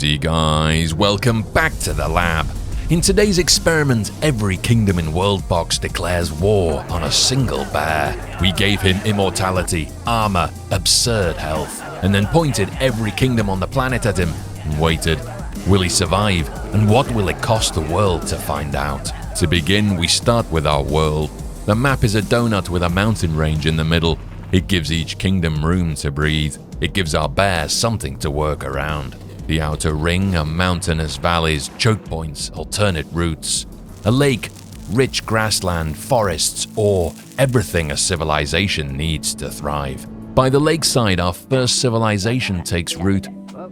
Easy guys, welcome back to the lab. In today's experiment, every kingdom in WorldBox declares war on a single bear. We gave him immortality, armor, absurd health, and then pointed every kingdom on the planet at him and waited. Will he survive? And what will it cost the world to find out? To begin, we start with our world. The map is a donut with a mountain range in the middle. It gives each kingdom room to breathe. It gives our bears something to work around. The outer ring are mountainous valleys, choke points, alternate routes. A lake, rich grassland, forests, ore, everything a civilization needs to thrive. By the lakeside, our first civilization takes root.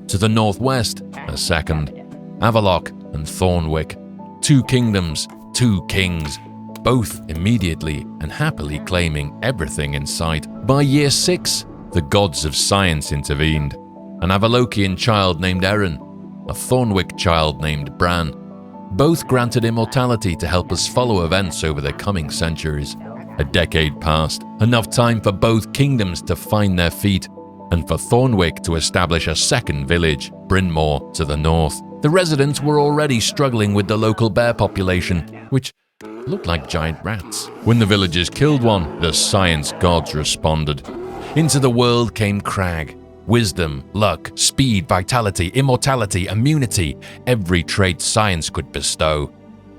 To the northwest, a second. Avallac'h and Thornwick. 2 kingdoms, 2 kings, both immediately and happily claiming everything in sight. By year 6, the gods of science intervened. An Avallocian child named Erin, a Thornwick child named Bran. Both granted immortality to help us follow events over the coming centuries. A decade passed, enough time for both kingdoms to find their feet, and for Thornwick to establish a second village, Bryn Mawr, to the north. The residents were already struggling with the local bear population, which looked like giant rats. When the villagers killed one, the science gods responded. Into the world came Crag. Wisdom, luck, speed, vitality, immortality, immunity, every trait science could bestow.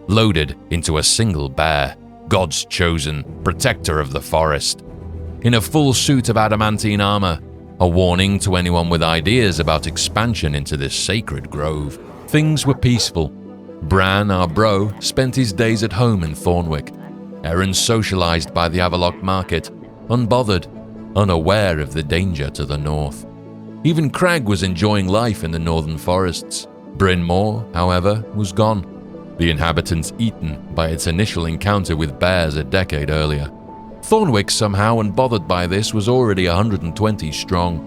Loaded into a single bear, God's chosen, protector of the forest. In a full suit of adamantine armor, a warning to anyone with ideas about expansion into this sacred grove. Things were peaceful. Bran, our bro, spent his days at home in Thornwick. Erin socialized by the Avallac'h market, unbothered, unaware of the danger to the north. Even Crag was enjoying life in the northern forests. Bryn Mawr, however, was gone, the inhabitants eaten by its initial encounter with bears a decade earlier. Thornwick, somehow unbothered by this, was already 120 strong.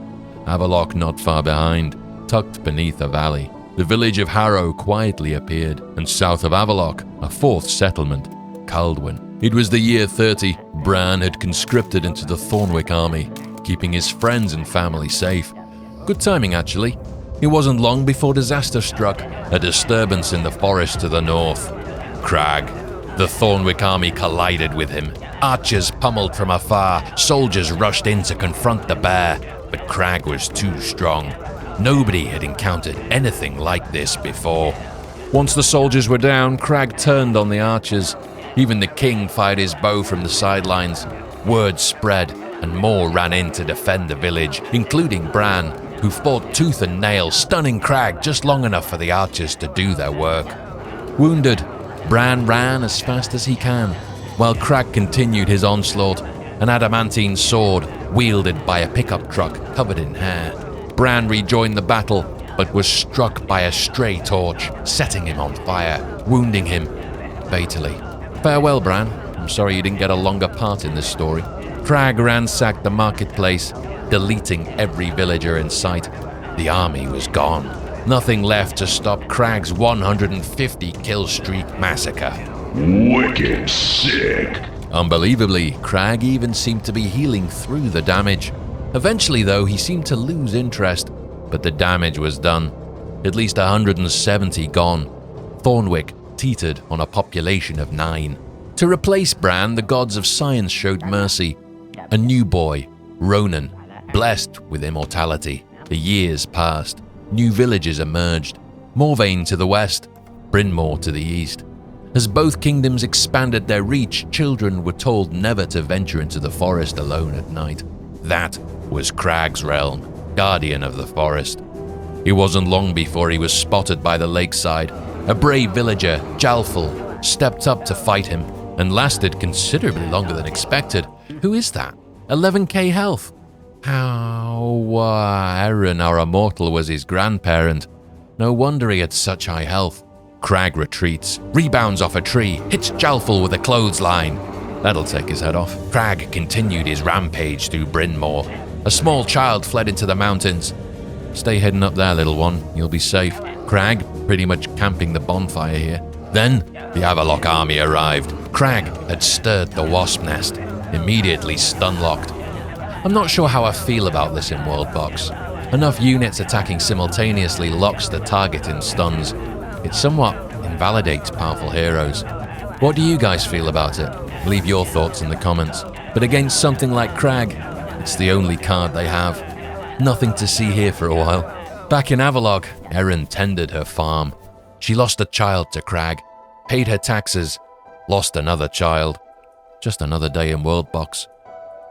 Avallac'h not far behind, tucked beneath a valley. The village of Harrow quietly appeared, and south of Avallac'h, a 4th settlement, Caldwin. It was the year 30. Bran had conscripted into the Thornwick army, keeping his friends and family safe. Good timing, actually. It wasn't long before disaster struck, a disturbance in the forest to the north. Crag. The Thornwick army collided with him. Archers pummeled from afar, soldiers rushed in to confront the bear, but Crag was too strong. Nobody had encountered anything like this before. Once the soldiers were down, Crag turned on the archers. Even the king fired his bow from the sidelines. Word spread, and more ran in to defend the village, including Bran, who fought tooth and nail, stunning Crag just long enough for the archers to do their work. Wounded, Bran ran as fast as he can, while Crag continued his onslaught, an adamantine sword wielded by a pickup truck covered in hair. Bran rejoined the battle, but was struck by a stray torch, setting him on fire, wounding him fatally. Farewell, Bran. I'm sorry you didn't get a longer part in this story. Crag ransacked the marketplace, deleting every villager in sight. The army was gone. Nothing left to stop Crag's 150 kill streak massacre. Wicked sick. Unbelievably, Crag even seemed to be healing through the damage. Eventually, though, he seemed to lose interest, but the damage was done. At least 170 gone. Thornwick teetered on a population of 9. To replace Bran, the gods of science showed mercy. A new boy, Ronan, blessed with immortality. The years passed. New villages emerged. Morvain to the west, Bryn Mawr to the east. As both kingdoms expanded their reach, children were told never to venture into the forest alone at night. That was Crag's realm, guardian of the forest. It wasn't long before he was spotted by the lakeside. A brave villager, Jalful, stepped up to fight him and lasted considerably longer than expected. Who is that? 11k health. Erin, our immortal, was his grandparent. No wonder he had such high health. Crag retreats, rebounds off a tree, hits Jalful with a clothesline. That'll take his head off. Crag continued his rampage through Bryn Mawr. A small child fled into the mountains. Stay hidden up there, little one. You'll be safe. Crag pretty much camping the bonfire here. Then the Avallac'h army arrived. Crag had stirred the wasp nest, immediately stun-locked. I'm not sure how I feel about this in WorldBox. Enough units attacking simultaneously locks the target in stuns. It somewhat invalidates powerful heroes. What do you guys feel about it? Leave your thoughts in the comments. But against something like Crag, it's the only card they have. Nothing to see here for a while. Back in Avalok, Erin tended her farm. She lost a child to Crag, paid her taxes, lost another child. Just another day in WorldBox.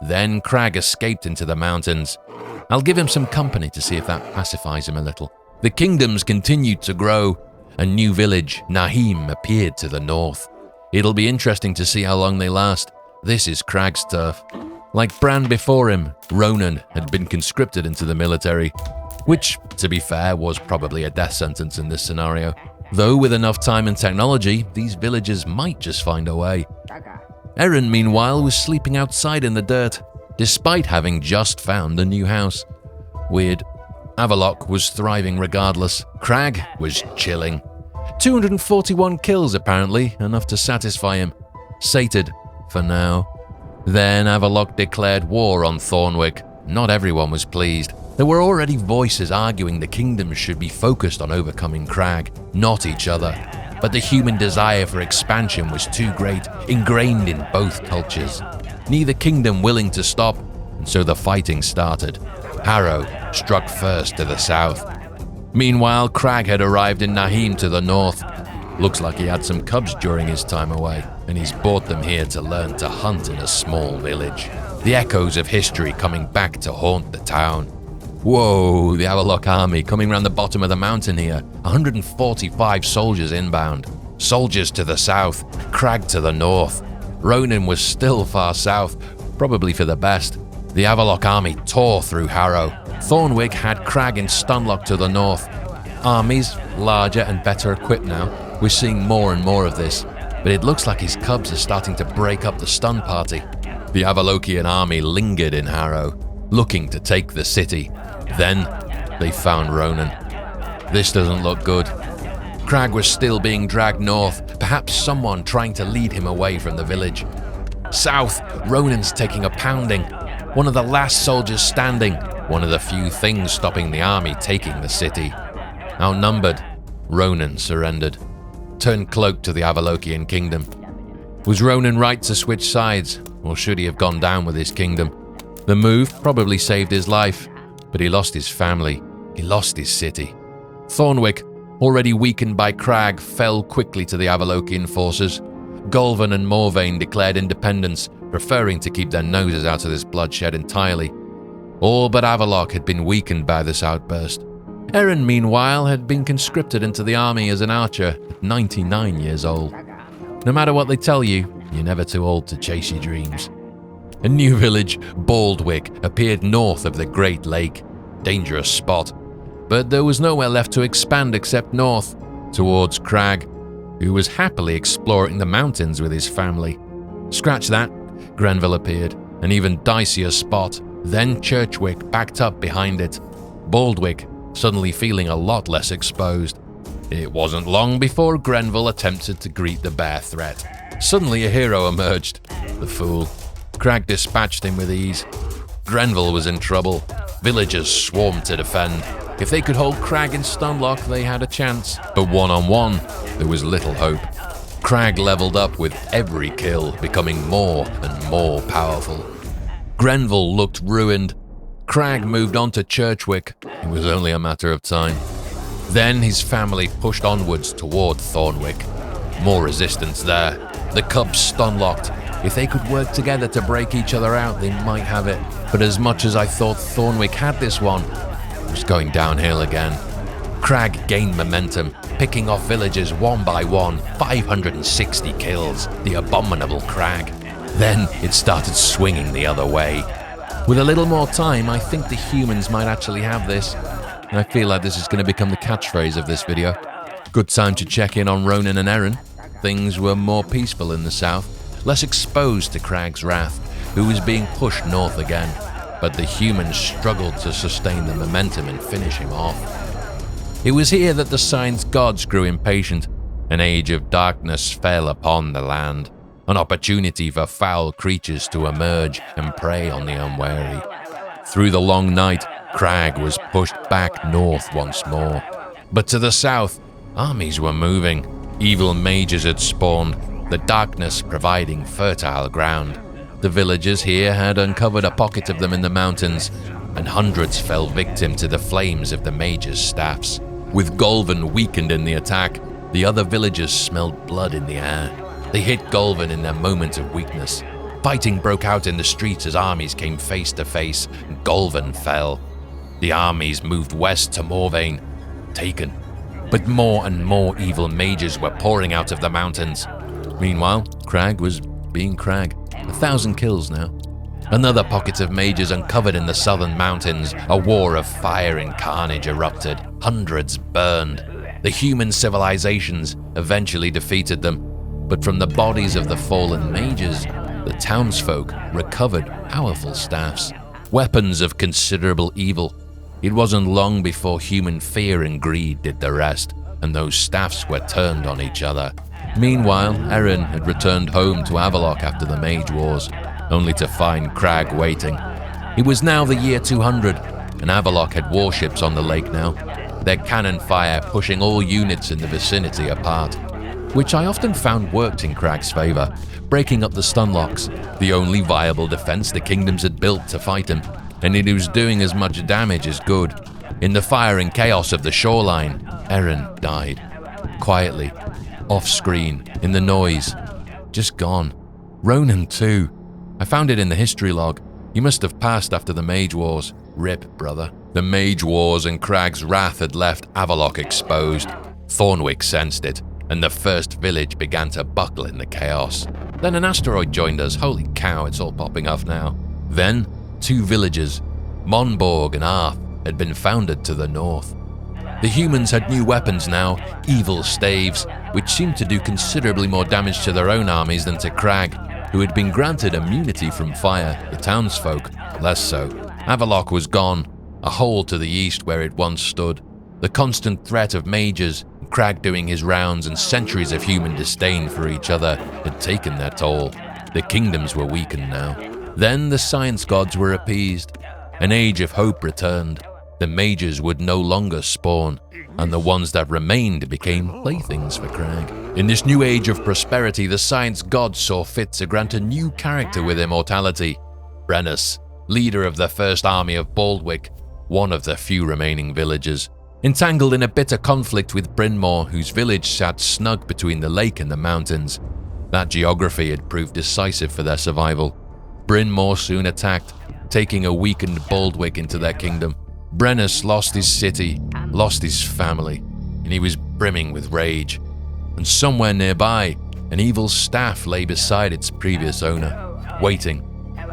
Then Crag escaped into the mountains. I'll give him some company to see if that pacifies him a little. The kingdoms continued to grow. A new village, Nahim, appeared to the north. It'll be interesting to see how long they last. This is Crag's turf. Like Bran before him, Ronan had been conscripted into the military, which, to be fair, was probably a death sentence in this scenario. Though with enough time and technology, these villagers might just find a way. Erin, meanwhile, was sleeping outside in the dirt, despite having just found a new house. Weird. Avalok was thriving regardless. Crag was chilling. 241 kills apparently, enough to satisfy him. Sated, for now. Then Avalok declared war on Thornwick. Not everyone was pleased. There were already voices arguing the kingdoms should be focused on overcoming Crag, not each other. But the human desire for expansion was too great, ingrained in both cultures. Neither kingdom willing to stop, and so the fighting started. Harrow struck first to the south. Meanwhile, Crag had arrived in Nahim to the north. Looks like he had some cubs during his time away, and he's brought them here to learn to hunt in a small village. The echoes of history coming back to haunt the town. Whoa, the Avalok army coming round the bottom of the mountain here. 145 soldiers inbound. Soldiers to the south, Crag to the north. Ronan was still far south, probably for the best. The Avalok army tore through Harrow. Thornwick had Crag in stunlock to the north. Armies, larger and better equipped now. We're seeing more and more of this, but it looks like his cubs are starting to break up the stun party. The Avalokian army lingered in Harrow, looking to take the city. Then, they found Ronan. This doesn't look good. Crag was still being dragged north, perhaps someone trying to lead him away from the village. South, Ronan's taking a pounding. One of the last soldiers standing, one of the few things stopping the army taking the city. Outnumbered, Ronan surrendered, turned cloak to the Avalokian kingdom. Was Ronan right to switch sides, or should he have gone down with his kingdom? The move probably saved his life, but he lost his family, he lost his city. Thornwick, already weakened by Crag, fell quickly to the Avalokian forces. Golvan and Morvain declared independence, preferring to keep their noses out of this bloodshed entirely. All but Avalok had been weakened by this outburst. Erin, meanwhile, had been conscripted into the army as an archer at 99 years old. No matter what they tell you, you're never too old to chase your dreams. A new village, Baldwick, appeared north of the Great Lake. Dangerous spot. But there was nowhere left to expand except north, towards Crag, who was happily exploring the mountains with his family. Scratch that, Grenville appeared, an even dicier spot. Then Churchwick backed up behind it. Baldwick, suddenly feeling a lot less exposed. It wasn't long before Grenville attempted to greet the bear threat. Suddenly a hero emerged. The fool. Crag dispatched him with ease. Grenville was in trouble. Villagers swarmed to defend. If they could hold Crag in stunlock, they had a chance. But one-on-one, there was little hope. Crag leveled up with every kill, becoming more and more powerful. Grenville looked ruined. Crag moved on to Churchwick. It was only a matter of time. Then his family pushed onwards toward Thornwick. More resistance there. The cubs stun-locked. If they could work together to break each other out, they might have it. But as much as I thought Thornwick had this one, it was going downhill again. Crag gained momentum, picking off villagers one by one, 560 kills, the abominable Crag. Then it started swinging the other way. With a little more time, I think the humans might actually have this. I feel like this is going to become the catchphrase of this video. Good time to check in on Ronan and Erin. Things were more peaceful in the south, less exposed to Crag's wrath, who was being pushed north again. But the humans struggled to sustain the momentum and finish him off. It was here that the Sign's gods grew impatient. An age of darkness fell upon the land, an opportunity for foul creatures to emerge and prey on the unwary. Through the long night, Crag was pushed back north once more. But to the south, armies were moving. Evil mages had spawned, the darkness providing fertile ground. The villagers here had uncovered a pocket of them in the mountains, and hundreds fell victim to the flames of the mages' staffs. With Golvan weakened in the attack, the other villagers smelled blood in the air. They hit Golvan in their moment of weakness. Fighting broke out in the streets as armies came face to face, and Golvan fell. The armies moved west to Morvain, taken. But more and more evil mages were pouring out of the mountains. Meanwhile, Crag was being Crag. 1,000 kills now. Another pocket of mages uncovered in the southern mountains. A war of fire and carnage erupted. Hundreds burned. The human civilizations eventually defeated them. But from the bodies of the fallen mages, the townsfolk recovered powerful staffs, weapons of considerable evil. It wasn't long before human fear and greed did the rest, and those staffs were turned on each other. Meanwhile, Erin had returned home to Avallac'h after the Mage Wars, only to find Crag waiting. It was now the year 200, and Avallac'h had warships on the lake now, their cannon fire pushing all units in the vicinity apart, which I often found worked in Crag's favor, breaking up the stunlocks, the only viable defense the kingdoms had built to fight him, and it was doing as much damage as good. In the fire and chaos of the shoreline, Erin died. Quietly, off-screen, in the noise. Just gone. Ronan too. I found it in the history log. He must have passed after the Mage Wars. Rip, brother. The Mage Wars and Crag's wrath had left Avallac'h exposed. Thornwick sensed it, and the first village began to buckle in the chaos. Then an asteroid joined us. Holy cow, it's all popping off now. Then, 2 villages, Monborg and Arth, had been founded to the north. The humans had new weapons now, evil staves, which seemed to do considerably more damage to their own armies than to Crag, who had been granted immunity from fire, the townsfolk less so. Avallac'h was gone, a hole to the east where it once stood. The constant threat of mages, Crag doing his rounds, and centuries of human disdain for each other had taken their toll. The kingdoms were weakened now. Then the science gods were appeased. An age of hope returned. The mages would no longer spawn, and the ones that remained became playthings for Crag. In this new age of prosperity, the science gods saw fit to grant a new character with immortality. Brennus, leader of the first army of Baldwick, one of the few remaining villagers. Entangled in a bitter conflict with Brynmore, whose village sat snug between the lake and the mountains. That geography had proved decisive for their survival. Brynmore soon attacked, taking a weakened Baldwick into their kingdom. Brennus lost his city, lost his family, and he was brimming with rage. And somewhere nearby, an evil staff lay beside its previous owner, waiting,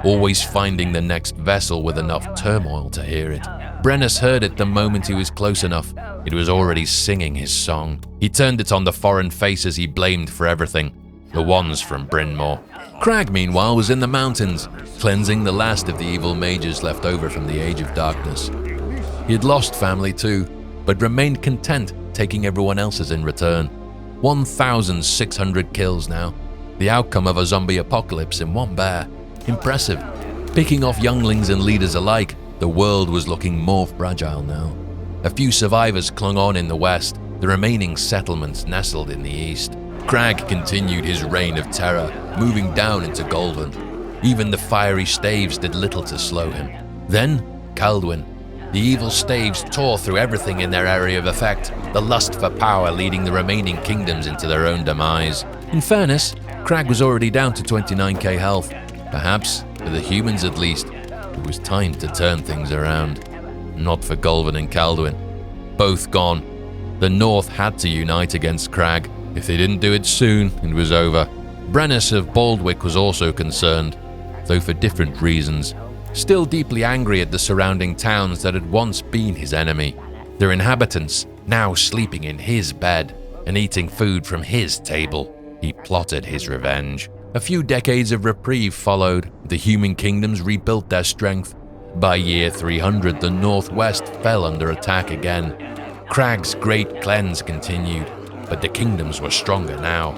always finding the next vessel with enough turmoil to hear it. Brennus heard it the moment he was close enough. It was already singing his song. He turned it on the foreign faces he blamed for everything, the ones from Brynmore. Crag, meanwhile, was in the mountains, cleansing the last of the evil mages left over from the Age of Darkness. He had lost family too, but remained content taking everyone else's in return. 1,600 kills now, the outcome of a zombie apocalypse in one bear. Impressive. Picking off younglings and leaders alike, the world was looking more fragile now. A few survivors clung on in the west, the remaining settlements nestled in the east. Crag continued his reign of terror, moving down into Golvan. Even the fiery staves did little to slow him. Then, Kaldwin. The evil staves tore through everything in their area of effect, the lust for power leading the remaining kingdoms into their own demise. In fairness, Crag was already down to 29k health. Perhaps, for the humans at least, it was time to turn things around. Not for Golvan and Kaldwin. Both gone. The North had to unite against Crag. If they didn't do it soon, it was over. Brennus of Baldwick was also concerned, though for different reasons. Still deeply angry at the surrounding towns that had once been his enemy. Their inhabitants now sleeping in his bed and eating food from his table. He plotted his revenge. A few decades of reprieve followed. The human kingdoms rebuilt their strength. By year 300, the Northwest fell under attack again. Crag's great cleanse continued, but the kingdoms were stronger now.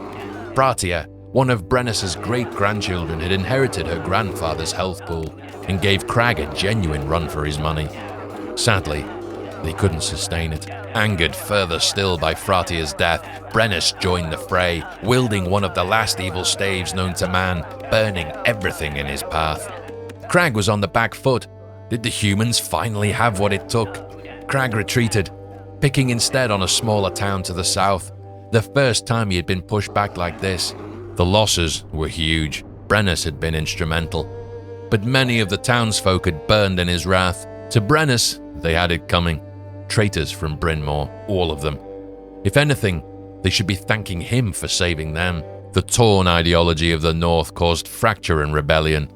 Bratia, one of Brennus's great-grandchildren, had inherited her grandfather's health pool and gave Crag a genuine run for his money. Sadly, they couldn't sustain it. Angered further still by Fratia's death, Brennus joined the fray, wielding one of the last evil staves known to man, burning everything in his path. Crag was on the back foot. Did the humans finally have what it took? Crag retreated, picking instead on a smaller town to the south. The first time he had been pushed back like this. The losses were huge. Brennus had been instrumental. But many of the townsfolk had burned in his wrath. To Brennus, they had it coming. Traitors from Bryn Mawr, all of them. If anything, they should be thanking him for saving them. The torn ideology of the North caused fracture and rebellion.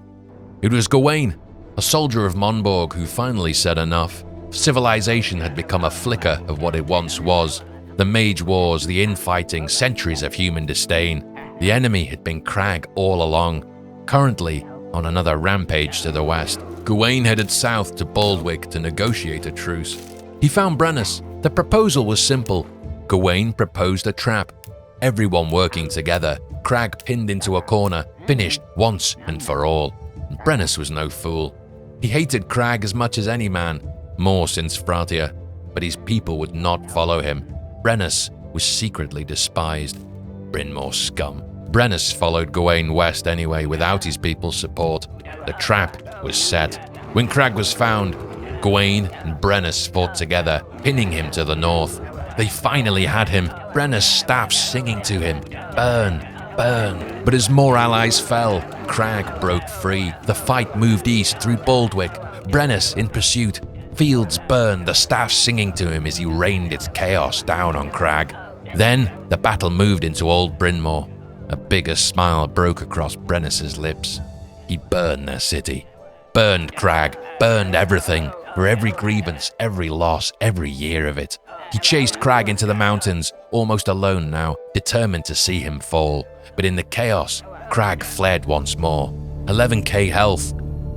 It was Gawain, a soldier of Monborg, who finally said enough. Civilization had become a flicker of what it once was. The mage wars, the infighting, centuries of human disdain. The enemy had been Crag all along. Currently, on another rampage to the west, Gawain headed south to Baldwick to negotiate a truce. He found Brennus. The proposal was simple. Gawain proposed a trap. Everyone working together, Crag pinned into a corner, finished once and for all. Brennus was no fool. He hated Crag as much as any man, more since Fratia, but his people would not follow him. Brennus was secretly despised. Bryn Mawr scum. Brennus followed Gawain west anyway without his people's support. The trap was set. When Crag was found, Gawain and Brennus fought together, pinning him to the north. They finally had him, Brennus' staff singing to him, "Burn, burn." But as more allies fell, Crag broke free. The fight moved east through Baldwick, Brennus in pursuit. Fields burned, the staff singing to him as he rained its chaos down on Crag. Then the battle moved into Old Bryn Mawr. A bigger smile broke across Brennus's lips. He burned their city. Burned Crag, burned everything. For every grievance, every loss, every year of it. He chased Crag into the mountains, almost alone now, determined to see him fall. But in the chaos, Crag fled once more. 11k health.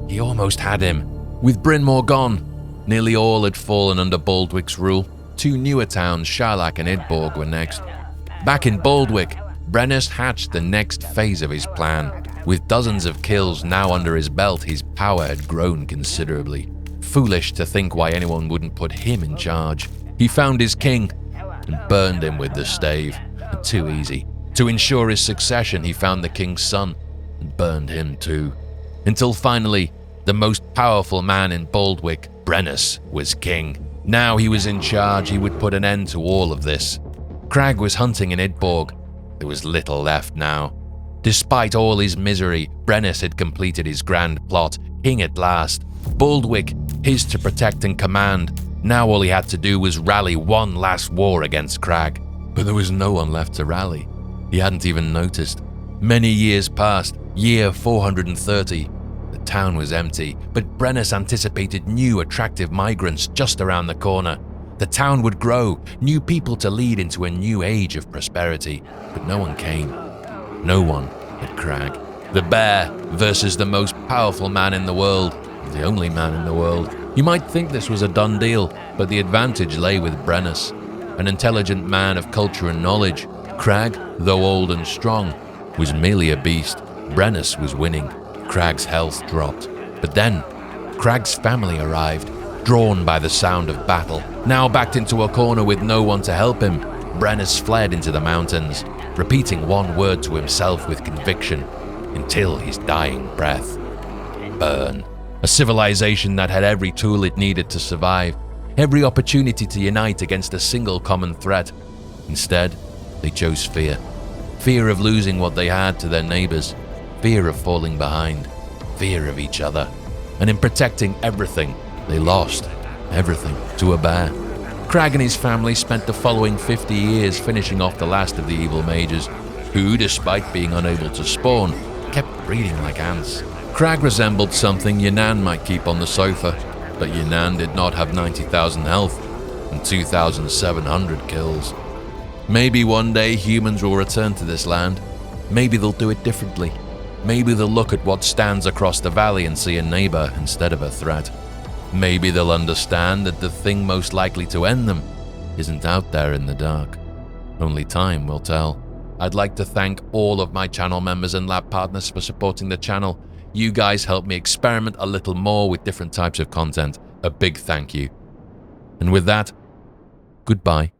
He almost had him. With Bryn Mawr gone, nearly all had fallen under Baldwick's rule. Two newer towns, Sharlach and Idborg, were next. Back in Baldwick, Brennus hatched the next phase of his plan. With dozens of kills now under his belt, his power had grown considerably. Foolish to think why anyone wouldn't put him in charge. He found his king and burned him with the stave. Too easy. To ensure his succession, he found the king's son and burned him too. Until finally, the most powerful man in Baldwick, Brennus, was king. Now he was in charge, he would put an end to all of this. Crag was hunting in Idborg. There was little left now. Despite all his misery, Brennus had completed his grand plot, king at last. Baldwick, his to protect and command. Now all he had to do was rally one last war against Crag. But there was no one left to rally. He hadn't even noticed. Many years passed, year 430. The town was empty, but Brennus anticipated new attractive migrants just around the corner. The town would grow, new people to lead into a new age of prosperity. But no one came. No one at Crag. The bear versus the most powerful man in the world. The only man in the world. You might think this was a done deal, but the advantage lay with Brennus, an intelligent man of culture and knowledge. Crag, though old and strong, was merely a beast. Brennus was winning. Crag's health dropped. But then, Crag's family arrived, drawn by the sound of battle. Now backed into a corner with no one to help him, Brennus fled into the mountains, repeating one word to himself with conviction, until his dying breath. Burn. A civilization that had every tool it needed to survive, every opportunity to unite against a single common threat. Instead, they chose fear. Fear of losing what they had to their neighbors, fear of falling behind, fear of each other. And in protecting everything, they lost everything to a bear. Crag and his family spent the following 50 years finishing off the last of the evil mages, who, despite being unable to spawn, kept breeding like ants. Crag resembled something Yunnan might keep on the sofa, but Yunnan did not have 90,000 health and 2,700 kills. Maybe one day humans will return to this land. Maybe they'll do it differently. Maybe they'll look at what stands across the valley and see a neighbor instead of a threat. Maybe they'll understand that the thing most likely to end them isn't out there in the dark. Only time will tell. I'd like to thank all of my channel members and lab partners for supporting the channel. You guys help me experiment a little more with different types of content. A big thank you. And with that, goodbye.